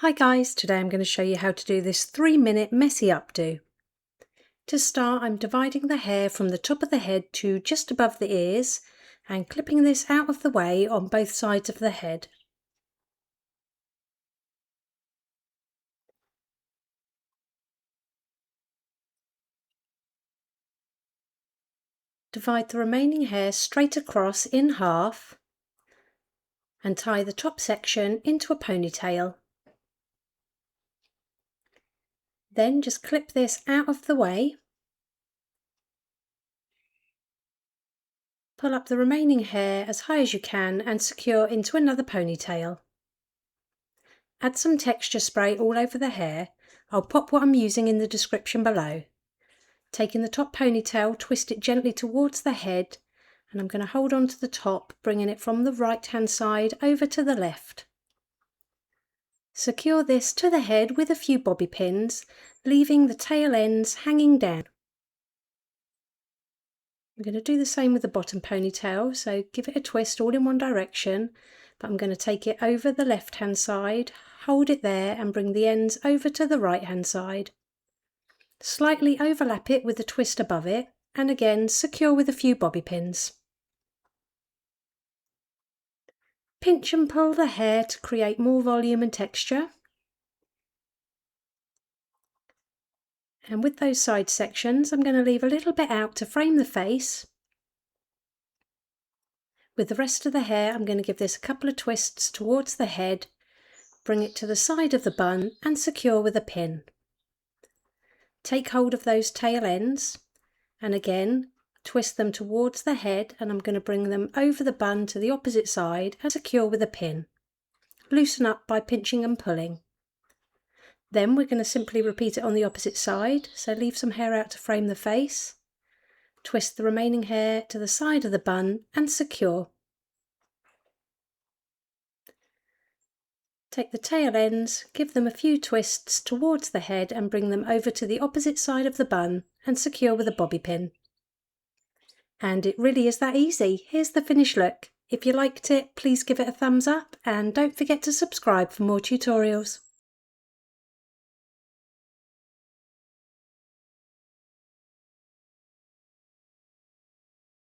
Hi guys, today I'm going to show you how to do this 3-minute messy updo. To start, I'm dividing the hair from the top of the head to just above the ears and clipping this out of the way on both sides of the head. Divide the remaining hair straight across in half and tie the top section into a ponytail. Then just clip this out of the way. Pull up the remaining hair as high as you can and secure into another ponytail. Add some texture spray all over the hair. I'll pop what I'm using in the description below. Taking the top ponytail, twist it gently towards the head, and I'm going to hold on to the top, bringing it from the right hand side over to the left. Secure this to the head with a few bobby pins, leaving the tail ends hanging down. I'm going to do the same with the bottom ponytail, so give it a twist all in one direction, but I'm going to take it over the left hand side, hold it there and bring the ends over to the right hand side. Slightly overlap it with a twist above it, and again secure with a few bobby pins. Pinch and pull the hair to create more volume and texture. And with those side sections, I'm going to leave a little bit out to frame the face. With the rest of the hair, I'm going to give this a couple of twists towards the head, bring it to the side of the bun and secure with a pin. Take hold of those tail ends and again twist them towards the head, and I'm going to bring them over the bun to the opposite side and secure with a pin. Loosen up by pinching and pulling. Then we're going to simply repeat it on the opposite side, so leave some hair out to frame the face. Twist the remaining hair to the side of the bun and secure. Take the tail ends, give them a few twists towards the head and bring them over to the opposite side of the bun and secure with a bobby pin. And it really is that easy. Here's the finished look. If you liked it, please give it a thumbs up and don't forget to subscribe for more tutorials.